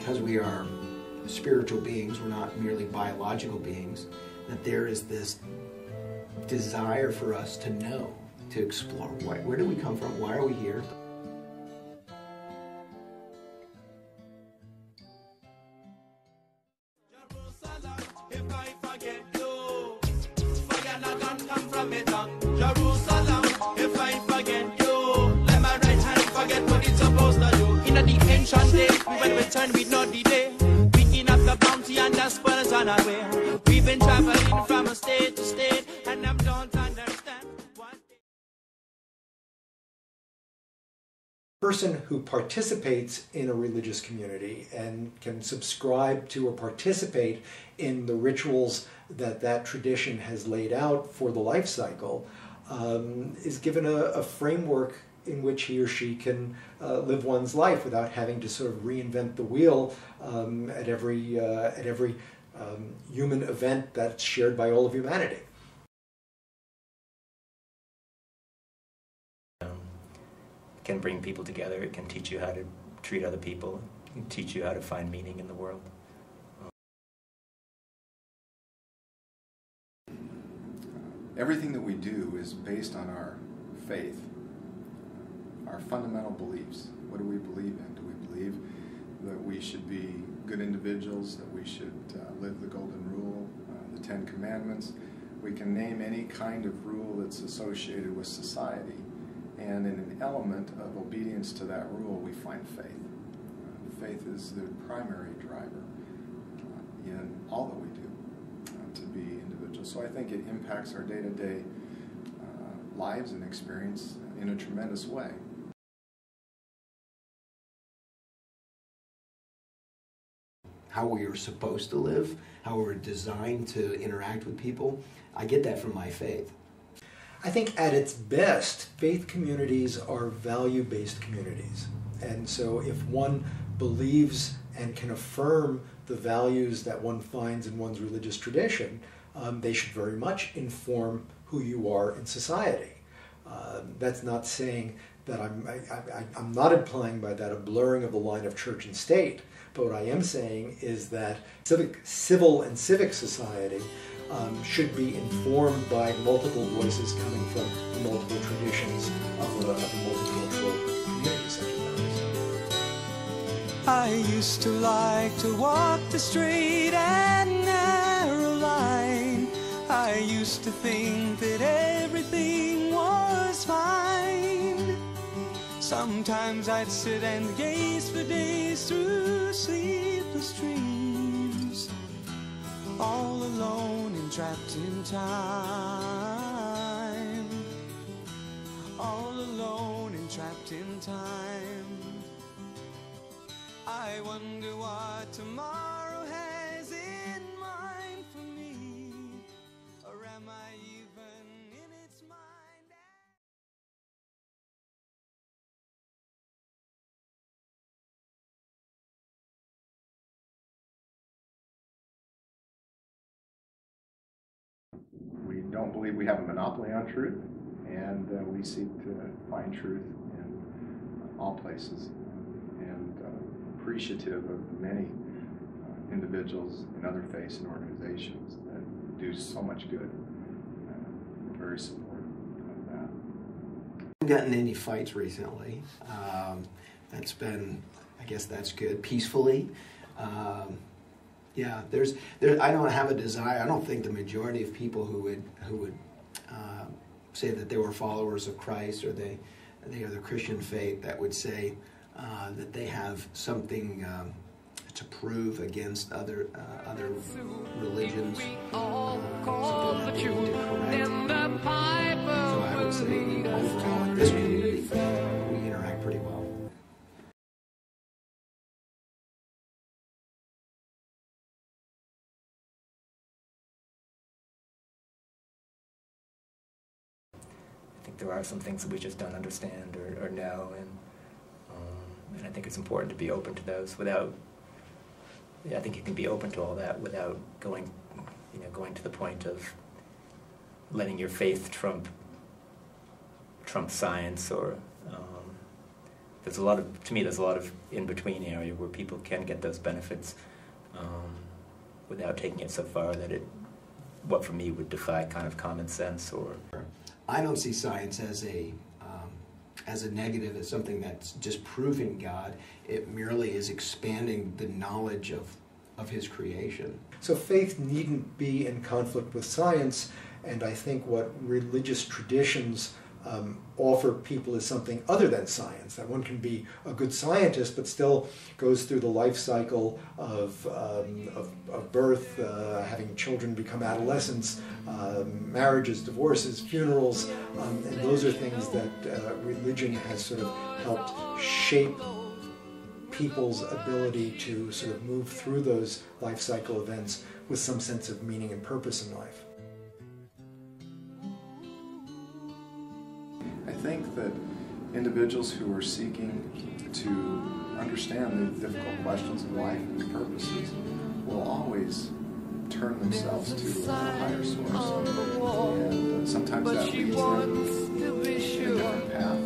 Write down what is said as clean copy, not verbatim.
because we are spiritual beings, we're not merely biological beings, that there is this desire for us to know, to explore. Where do we come from? Why are we here? Jerusalem, if I forget you, let my right hand forget what it's supposed to do. In the ancient days, we will return with no delay, picking up the bounty and the spoils on our way. We've been traveling from state to state, and I don't understand what. Person who participates in a religious community and can subscribe to or participate in the rituals that that tradition has laid out for the life cycle is given a framework in which he or she can live one's life without having to sort of reinvent the wheel at every human event that's shared by all of humanity. It can bring people together. It can teach you how to treat other people. It can teach you how to find meaning in the world. Everything that we do is based on our faith, our fundamental beliefs. What do we believe in? Do we believe that we should be good individuals, that we should live the Golden Rule, the Ten Commandments? We can name any kind of rule that's associated with society, and in an element of obedience to that rule we find faith. Faith is the primary driver in all that we do to be individuals. So I think it impacts our day-to-day lives and experience in a tremendous way. How we are supposed to live, how we're designed to interact with people, I get that from my faith. I think at its best, faith communities are value-based communities. And so if one believes and can affirm the values that one finds in one's religious tradition, they should very much inform who you are in society. That's not saying that I'm not implying by that a blurring of the line of church and state, but what I am saying is that civil and civic society should be informed by multiple voices coming from the multiple traditions of a multicultural community such as ours. I used to like to walk the straight and narrow line. I used to think that everything was fine. Sometimes I'd sit and gaze for days through sleepless dreams, all alone and trapped in time. All alone and trapped in time. I wonder what tomorrow has in mind for me, or am I even in its mind? We don't believe we have a monopoly on truth, and we seek to find truth in all places, and appreciative of many individuals in other faiths and organizations that do so much good. Very supportive of that. I haven't gotten any fights recently. That's been, I guess that's good, peacefully. Yeah, I don't have a desire. I don't think the majority of people who would say that they were followers of Christ or they are the Christian faith that would say that they have something to prove against other religions, something that they need to correct. So I would say overall in this community we interact pretty well. I think there are some things that we just don't understand or know, and I think it's important to be open to those without. I think you can be open to all that without going to the point of letting your faith trump science or there's a lot of, to me, there's a lot of in-between area where people can get those benefits without taking it so far that it, what for me would defy kind of common sense or... I don't see science as a negative, as something that's just proving God. It merely is expanding the knowledge of His creation. So faith needn't be in conflict with science, and I think what religious traditions offer people is something other than science, that one can be a good scientist but still goes through the life cycle of birth, having children become adolescents, marriages, divorces, funerals, and those are things that religion has sort of helped shape people's ability to sort of move through those life cycle events with some sense of meaning and purpose in life. I think that individuals who are seeking to understand the difficult questions of life and purposes will always turn themselves to a higher source. And sometimes that leads them in a different path.